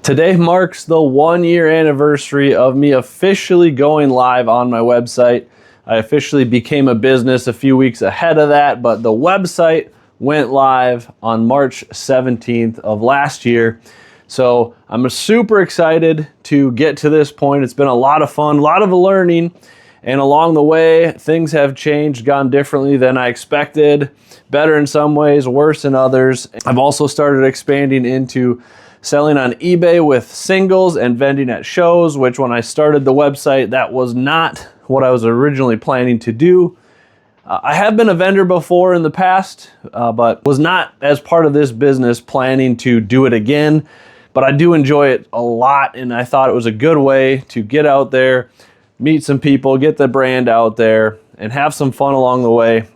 Today marks the 1-year anniversary of me officially going live on my website. I officially became a business a few weeks ahead of that, but the website went live on March 17th of last year. So I'm super excited to get to this point. It's been a lot of fun, a lot of learning, and along the way, things have changed, gone differently than I expected, better in some ways, worse in others. I've also started expanding into selling on eBay with singles and vending at shows, which when I started the website, that was not what I was originally planning to do. I have been a vendor before in the past, but was not, as part of this business, planning to do it again. But I do enjoy it a lot, and I thought it was a good way to get out there, meet some people, get the brand out there, and have some fun along the way.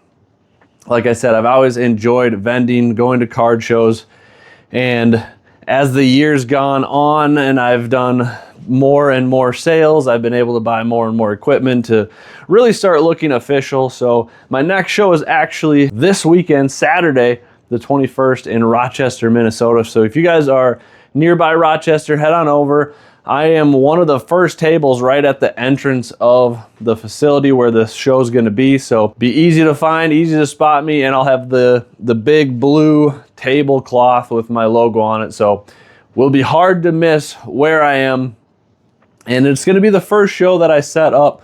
Like I said, I've always enjoyed vending, going to card shows, and as the years gone on and I've done more and more sales, I've been able to buy more and more equipment to really start looking official. So my next show is actually this weekend, Saturday, the 21st in Rochester, Minnesota. So if you guys are nearby Rochester, head on over. I am one of the first tables right at the entrance of the facility where the show is going to be. So be easy to find, easy to spot me, and I'll have the big blue tablecloth with my logo on it. So will be hard to miss where I am. And it's going to be the first show that I set up,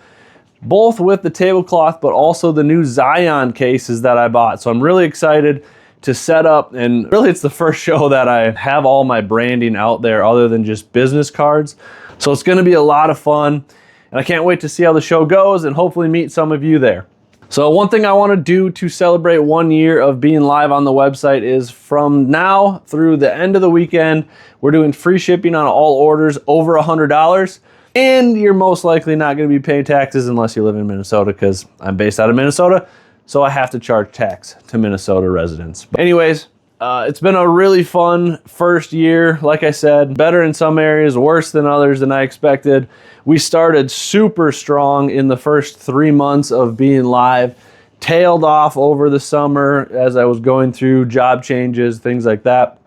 both with the tablecloth, but also the new Zion cases that I bought. So I'm really excited to set up, and really it's the first show that I have all my branding out there other than just business cards. So it's gonna be a lot of fun, and I can't wait to see how the show goes and hopefully meet some of you there. So one thing I wanna do to celebrate 1 year of being live on the website is from now through the end of the weekend, we're doing free shipping on all orders over $100. And you're most likely not gonna be paying taxes unless you live in Minnesota, because I'm based out of Minnesota. So I have to charge tax to Minnesota residents. But anyways, it's been a really fun first year. Like I said, better in some areas, worse than others than I expected. We started super strong in the first 3 months of being live, tailed off over the summer as I was going through job changes, things like that.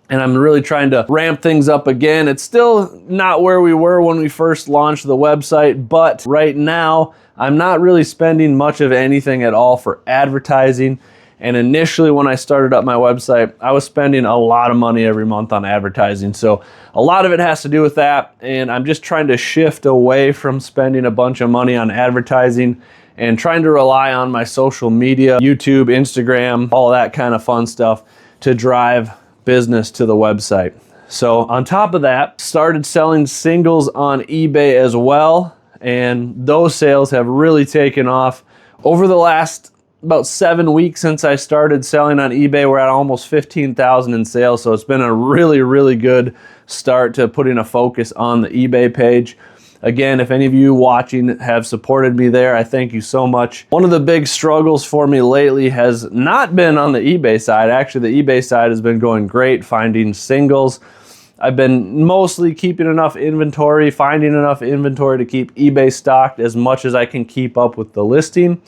And I'm really trying to ramp things up again. It's still not where we were when we first launched the website, but right now, I'm not really spending much of anything at all for advertising. And initially when I started up my website, I was spending a lot of money every month on advertising. So a lot of it has to do with that. And I'm just trying to shift away from spending a bunch of money on advertising and trying to rely on my social media, YouTube, Instagram, all that kind of fun stuff to drive business to the website. So on top of that, started selling singles on eBay as well. And those sales have really taken off. Over the last about 7 weeks since I started selling on eBay, we're at almost 15,000 in sales. So it's been a really, really good start to putting a focus on the eBay page. Again, if any of you watching have supported me there, I thank you so much. One of the big struggles for me lately has not been on the eBay side. Actually, the eBay side has been going great, finding singles. I've been mostly keeping enough inventory, finding enough inventory to keep eBay stocked as much as I can keep up with the listing.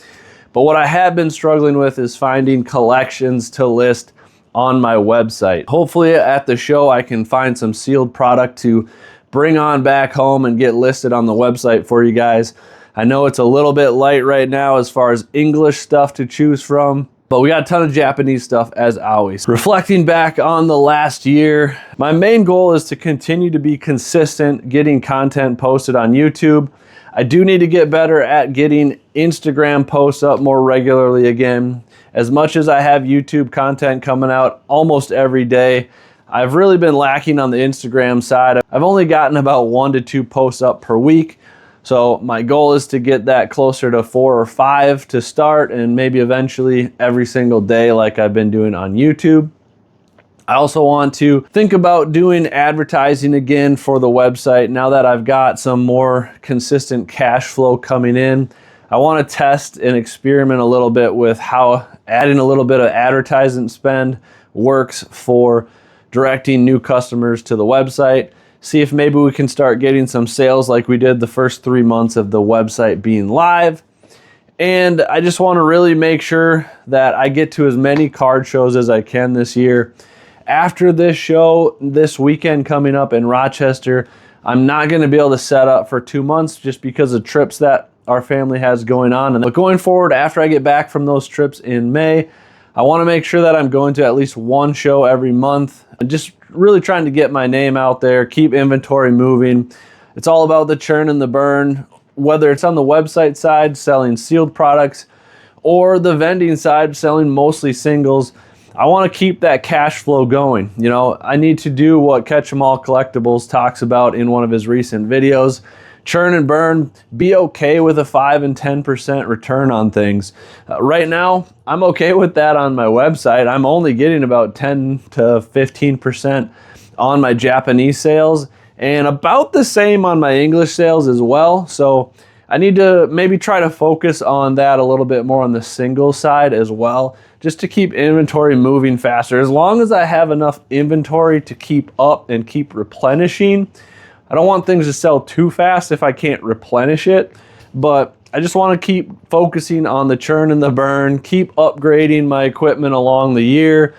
But what I have been struggling with is finding collections to list on my website. Hopefully at the show I can find some sealed product to bring on back home and get listed on the website for you guys. I know it's a little bit light right now as far as English stuff to choose from, but we got a ton of Japanese stuff as always. Reflecting back on the last year, my main goal is to continue to be consistent getting content posted on YouTube. I do need to get better at getting Instagram posts up more regularly again. As much as I have YouTube content coming out almost every day, I've really been lacking on the Instagram side. I've only gotten about 1 to 2 posts up per week. So my goal is to get that closer to 4 or 5 to start, and maybe eventually every single day like I've been doing on YouTube. I also want to think about doing advertising again for the website now that I've got some more consistent cash flow coming in. I want to test and experiment a little bit with how adding a little bit of advertising spend works for directing new customers to the website. See if maybe we can start getting some sales like we did the first 3 months of the website being live. And I just want to really make sure that I get to as many card shows as I can this year. After this show, this weekend coming up in Rochester, I'm not going to be able to set up for 2 months just because of trips that our family has going on. But going forward, after I get back from those trips in May, I want to make sure that I'm going to at least one show every month. I'm just really trying to get my name out there, keep inventory moving. It's all about the churn and the burn, whether it's on the website side, selling sealed products, or the vending side, selling mostly singles. I want to keep that cash flow going. You know, I need to do what Catch 'em All Collectibles talks about in one of his recent videos. Churn and burn, be okay with a 5 and 10% return on things. Right now, I'm okay with that on my website. I'm only getting about 10 to 15% on my Japanese sales and about the same on my English sales as well. So I need to maybe try to focus on that a little bit more on the single side as well, just to keep inventory moving faster. As long as I have enough inventory to keep up and keep replenishing, I don't want things to sell too fast if I can't replenish it, but I just want to keep focusing on the churn and the burn, keep upgrading my equipment along the year.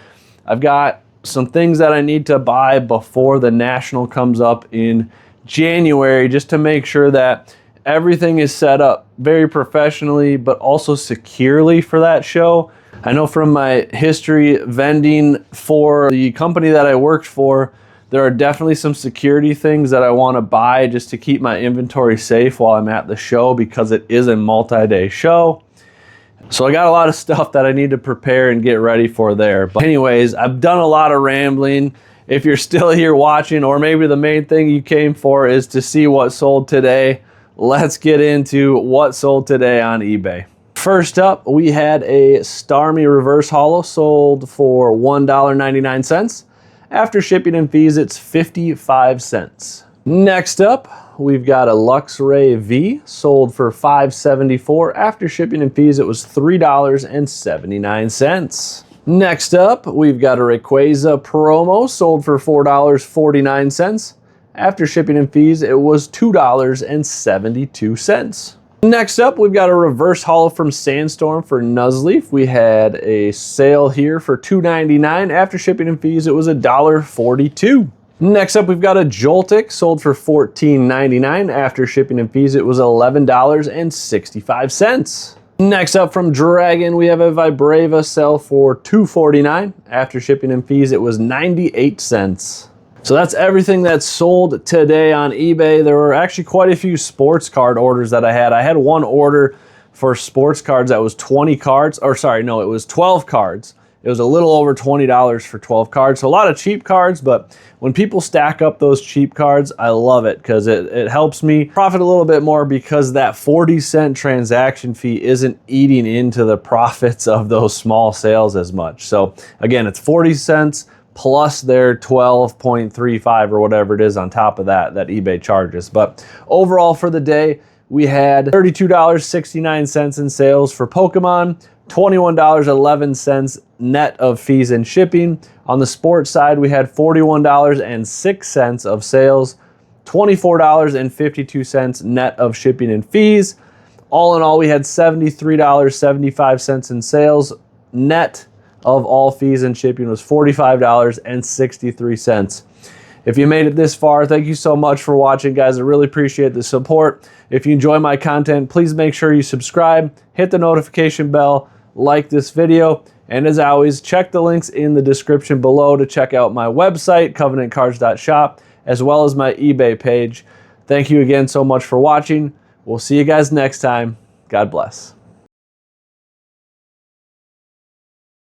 I've got some things that I need to buy before the National comes up in January, just to make sure that everything is set up very professionally, but also securely for that show. I know from my history vending for the company that I worked for, there are definitely some security things that I want to buy just to keep my inventory safe while I'm at the show, because it is a multi-day show. So I got a lot of stuff that I need to prepare and get ready for there. But anyways, I've done a lot of rambling. If you're still here watching, or maybe the main thing you came for is to see what sold today, let's get into what sold today on eBay. First up, we had a Starmie Reverse Holo sold for $1.99. After shipping and fees, it's 55 cents. Next up, we've got a Luxray V sold for $5.74. After shipping and fees, it was $3.79. Next up, we've got a Rayquaza Promo sold for $4.49. After shipping and fees, it was $2.72. Next up, we've got a reverse holo from Sandstorm for Nuzleaf. We had a sale here for $2.99. After shipping and fees, it was $1.42. Next up, we've got a Joltik sold for $14.99. After shipping and fees, it was $11.65. Next up from Dragon, we have a Vibrava sell for $2.49. After shipping and fees, it was 98 cents. So that's everything that's sold today on eBay. There were actually quite a few sports card orders that I had. I had one order for sports cards that was 20 cards, or sorry, no, it was 12 cards. It was a little over $20 for 12 cards. So a lot of cheap cards, but when people stack up those cheap cards, I love it because it helps me profit a little bit more, because that 40-cent transaction fee isn't eating into the profits of those small sales as much. So again, it's 40 cents plus their 12.35 or whatever it is on top of that eBay charges. But overall for the day, we had $32.69 in sales for Pokemon, $21.11 net of fees and shipping. On the sports side, we had $41.06 of sales, $24.52 net of shipping and fees. All in all, we had $73.75 in sales. Net of all fees and shipping was $45.63. If you made it this far, thank you so much for watching, guys. I really appreciate the support. If you enjoy my content, please make sure you subscribe, hit the notification bell, like this video, and as always, check the links in the description below to check out my website, covenantcards.shop, as well as my eBay page. Thank you again so much for watching. We'll see you guys next time. God bless.